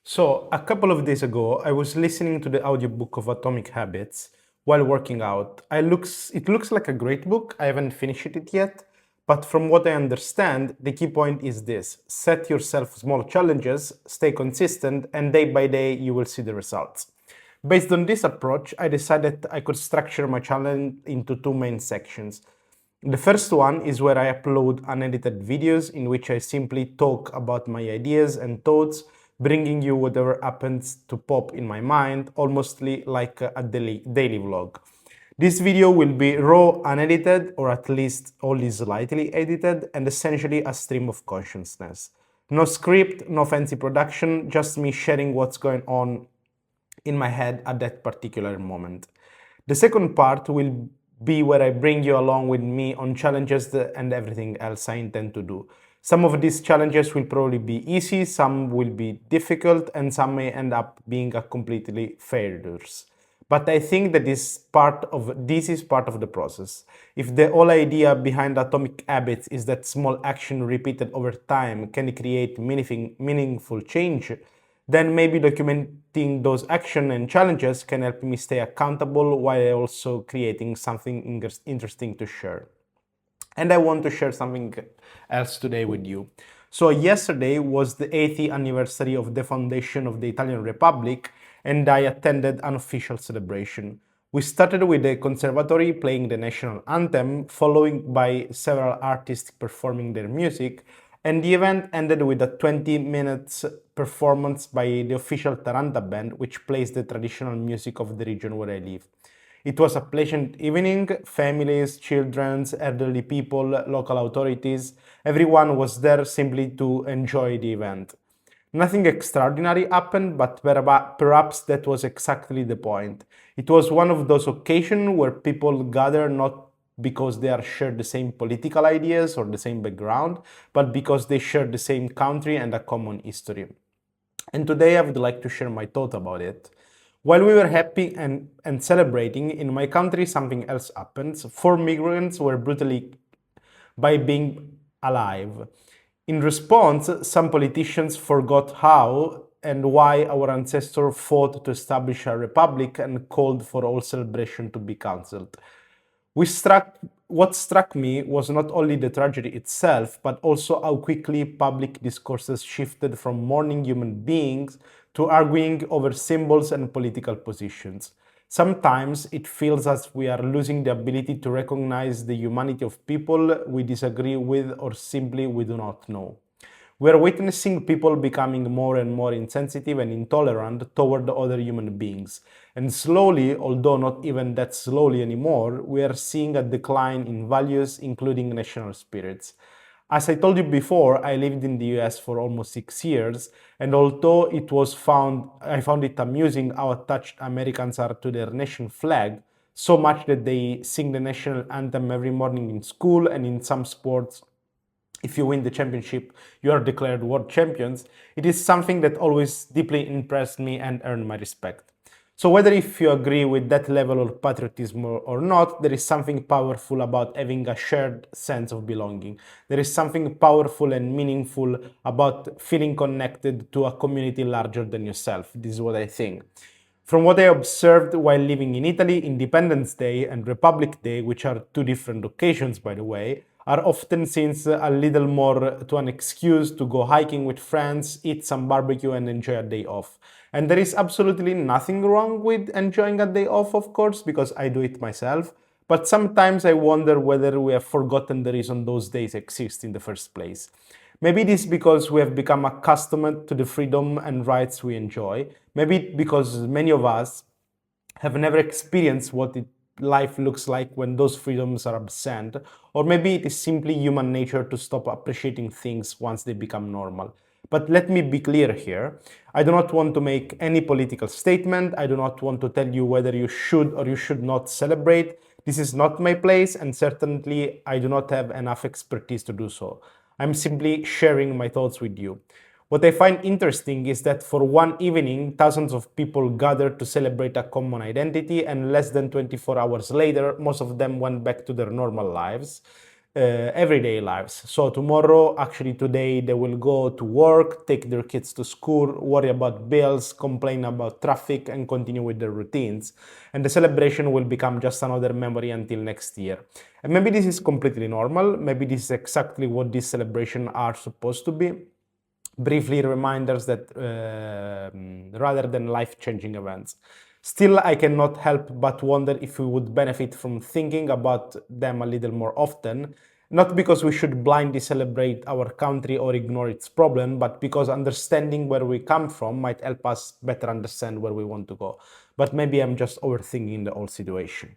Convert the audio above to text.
So, a couple of days ago, I was listening to the audiobook of Atomic Habits while working out. It looks like a great book. I haven't finished it yet, but from what I understand, the key point is this: set yourself small challenges, stay consistent, and day by day you will see the results. Based on this approach, I decided I could structure my challenge into two main sections. The first one is where I upload unedited videos in which I simply talk about my ideas and thoughts, bringing you whatever happens to pop in my mind, almostly like a daily vlog. This video will be raw, unedited, or at least only slightly edited, and essentially a stream of consciousness. No script, no fancy production, just me sharing what's going on in my head at that particular moment. The second part will be where I bring you along with me on challenges and everything else I intend to do. Some of these challenges will probably be easy, some will be difficult, and some may end up being a completely failures. But I think that this is part of the process. If the whole idea behind atomic habits is that small action repeated over time can create meaningful change, then maybe documenting those action and challenges can help me stay accountable while also creating something interesting to share. And I want to share something else today with you. So yesterday was the 80th anniversary of the foundation of the Italian Republic, and I attended an official celebration. We started with the conservatory playing the national anthem, followed by several artists performing their music, and the event ended with a 20 minutes performance by the official Taranta band, which plays the traditional music of the region where I live. It was a pleasant evening. Families, children, elderly people, local authorities, everyone was there simply to enjoy the event. Nothing extraordinary happened, but perhaps that was exactly the point. It was one of those occasions where people gather not because they are share the same political ideas or the same background, but because they share the same country and a common history. And today I would like to share my thought about it. While we were happy and celebrating, in my country something else happens. Four migrants were brutally by being alive. In response, some politicians forgot how and why our ancestors fought to establish a republic and called for all celebration to be cancelled. What struck me was not only the tragedy itself, but also how quickly public discourses shifted from mourning human beings to arguing over symbols and political positions. Sometimes it feels as we are losing the ability to recognize the humanity of people we disagree with or simply we do not know. We are witnessing people becoming more and more insensitive and intolerant toward other human beings. And slowly, although not even that slowly anymore, we are seeing a decline in values, including national spirits. As I told you before, I lived in the US for almost 6 years, and although I found it amusing how attached Americans are to their nation flag, so much that they sing the national anthem every morning in school and in some sports if you win the championship, you are declared world champions. It is something that always deeply impressed me and earned my respect. So whether if you agree with that level of patriotism or not, there is something powerful about having a shared sense of belonging. There is something powerful and meaningful about feeling connected to a community larger than yourself. This is what I think. From what I observed while living in Italy, Independence Day and Republic Day, which are two different occasions by the way, are often seen a little more to an excuse to go hiking with friends, eat some barbecue, and enjoy a day off. And there is absolutely nothing wrong with enjoying a day off, of course, because I do it myself. But sometimes I wonder whether we have forgotten the reason those days exist in the first place. Maybe it is because we have become accustomed to the freedom and rights we enjoy. Maybe because many of us have never experienced what life looks like when those freedoms are absent, or maybe it is simply human nature to stop appreciating things once they become normal. But let me be clear here. I do not want to make any political statement. I do not want to tell you whether you should or you should not celebrate. This is not my place, and certainly I do not have enough expertise to do so. I'm simply sharing my thoughts with you. What I find interesting is that for one evening, thousands of people gathered to celebrate a common identity, and less than 24 hours later, most of them went back to their normal lives. everyday lives. So tomorrow, actually today, they will go to work, take their kids to school, worry about bills, complain about traffic, and continue with their routines. And the celebration will become just another memory until next year. And maybe this is completely normal. Maybe this is exactly what these celebrations are supposed to be. Briefly reminders that rather than life-changing events. Still, I cannot help but wonder if we would benefit from thinking about them a little more often, not because we should blindly celebrate our country or ignore its problem, but because understanding where we come from might help us better understand where we want to go. But maybe I'm just overthinking the whole situation.